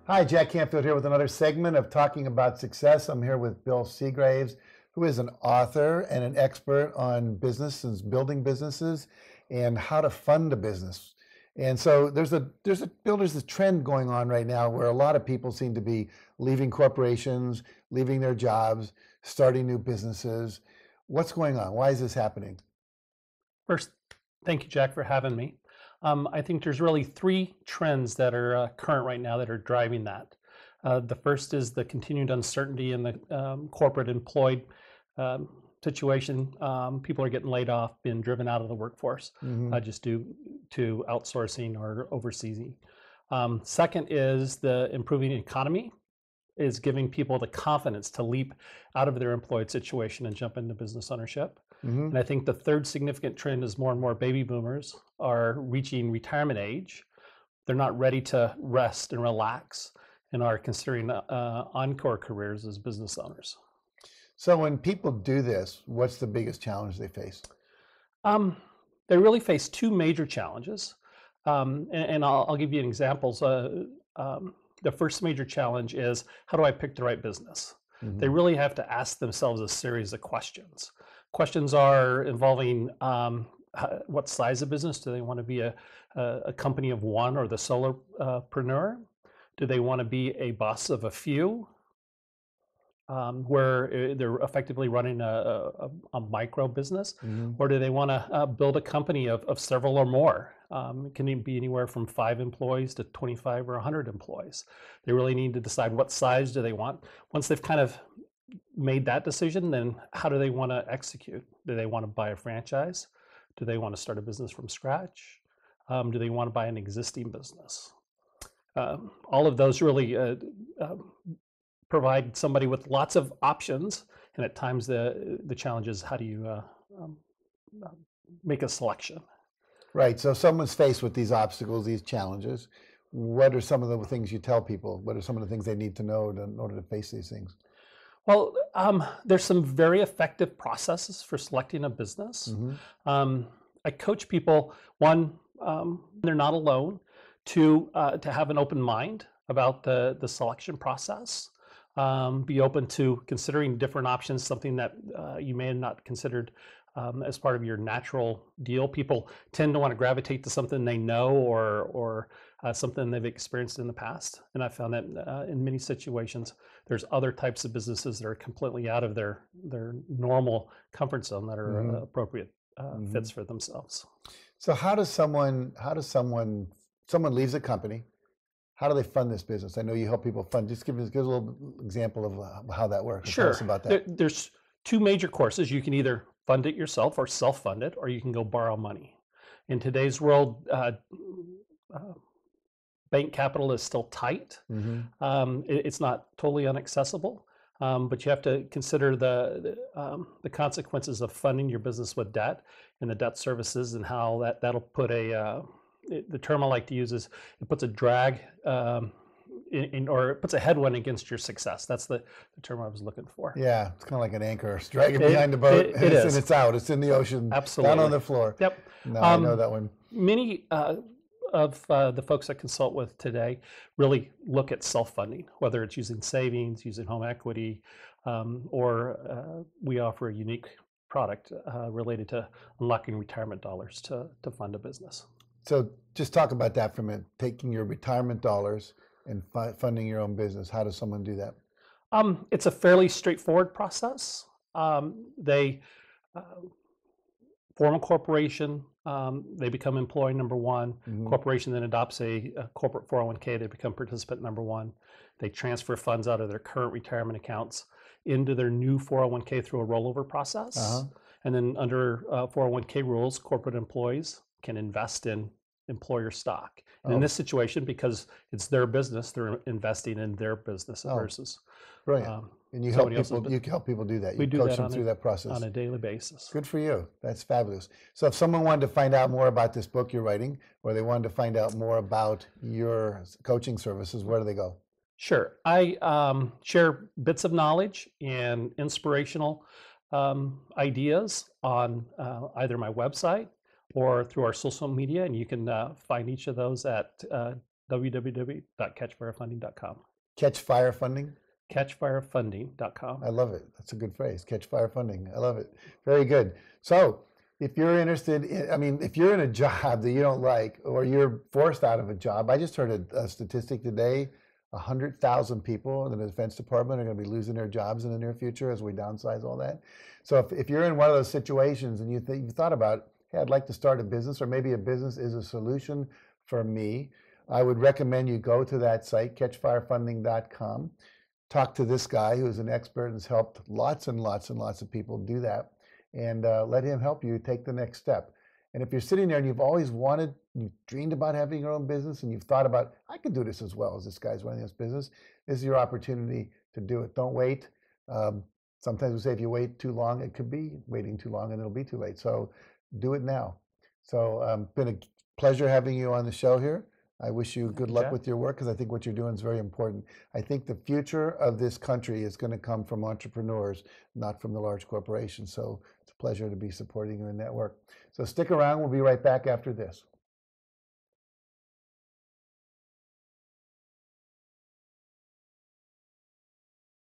Hi, Jack Canfield here with another segment of Talking About Success. I'm here with Bill Seagraves, who is an author and an expert on business and building businesses and how to fund a business. And so there's a trend going on right now where a lot of people seem to be leaving corporations, leaving their jobs, starting new businesses. What's going on? Why is this happening? First, thank you, Jack, for having me. I think there's really three trends that are current right now that are driving that. The first is the continued uncertainty in the corporate employed situation. People are getting laid off, being driven out of the workforce just due to outsourcing or overseas. Second is the improving economy is giving people the confidence to leap out of their employed situation and jump into business ownership. And I think the third significant trend is more and more baby boomers are reaching retirement age. They're not ready to rest and relax and are considering encore careers as business owners. So when people do this, what's the biggest challenge they face? They really face two major challenges. And I'll give you examples. The first major challenge is, how do I pick the right business? They really have to ask themselves a series of questions. Questions are involving what size of business? Do they want to be a company of one or the solopreneur? Do they want to be a boss of a few, where they're effectively running a micro business? Or do they want to build a company of several or more? It can be anywhere from 5 employees to 25 or 100 employees. They really need to decide what size do they want. Once they've kind of made that decision, then how do they want to execute? Do they want to buy a franchise? Do they want to start a business from scratch? Do they want to buy an existing business? All of those really provide somebody with lots of options, and at times the challenge is, how do you make a selection? Right. So someone's faced with these obstacles, these challenges. What are some of the things you tell people? What are some of the things they need to know in order to face these things? Well, there's some very effective processes for selecting a business. I coach people, one, they're not alone, to have an open mind about the selection process. Be open to considering different options, something that you may have not considered as part of your natural deal. People tend to want to gravitate to something they know or something they've experienced in the past. And I found that in many situations, there's other types of businesses that are completely out of their normal comfort zone that are appropriate fits for themselves. So someone leaves a company, how do they fund this business? I know you help people fund. Just give us a little example of how that works. Sure. Tell us about that. There's two major courses. You can either fund it yourself or self-fund it, or you can go borrow money. In today's world, bank capital is still tight. It's not totally inaccessible, but you have to consider the consequences of funding your business with debt and the debt services, and how that'll put the term I like to use is, it puts a drag or it puts a headwind against your success. That's the term I was looking for. Yeah, it's kind of like an anchor. It's dragging behind the boat, and it's out. It's in the ocean. Absolutely. Down on the floor. Yep. No, I know that one. Many of the folks I consult with today really look at self-funding, whether it's using savings, using home equity, or we offer a unique product related to unlocking retirement dollars to fund a business. So just talk about that for a minute, taking your retirement dollars and funding your own business. How does someone do that? It's a fairly straightforward process. They form a corporation, they become employee number one. Corporation then adopts a corporate 401k, they become participant number one. They transfer funds out of their current retirement accounts into their new 401k through a rollover process. And then under 401k rules, corporate employees can invest in employer stock. And in this situation, because it's their business, they're investing in their business versus and you help people do that. You coach them through that process on a daily basis. Good for you. That's fabulous. So if someone wanted to find out more about this book you're writing, or they wanted to find out more about your coaching services, where do they go? Sure. I share bits of knowledge and inspirational ideas on either my website or through our social media, and you can find each of those at www.catchfirefunding.com. Catch Fire Funding? CatchFireFunding.com. I love it. That's a good phrase. Catch Fire Funding. I love it. Very good. So if you're interested in, I mean, if you're in a job that you don't like, or you're forced out of a job, I just heard a statistic today, 100,000 people in the Defense Department are going to be losing their jobs in the near future as we downsize all that. So if you're in one of those situations and you thought about, hey, I'd like to start a business, or maybe a business is a solution for me, I would recommend you go to that site, CatchFireFunding.com. Talk to this guy who's an expert and has helped lots and lots and lots of people do that, and let him help you take the next step. And if you're sitting there and you've always wanted, you've dreamed about having your own business, and you've thought about, I could do this as well as this guy's running this business, this is your opportunity to do it. Don't wait. Sometimes we say if you wait too long, it could be waiting too long and it'll be too late. So do it now. So been a pleasure having you on the show here. I wish you good luck with your work, because I think what you're doing is very important. I think the future of this country is going to come from entrepreneurs, not from the large corporations. So it's a pleasure to be supporting the network. So stick around. We'll be right back after this.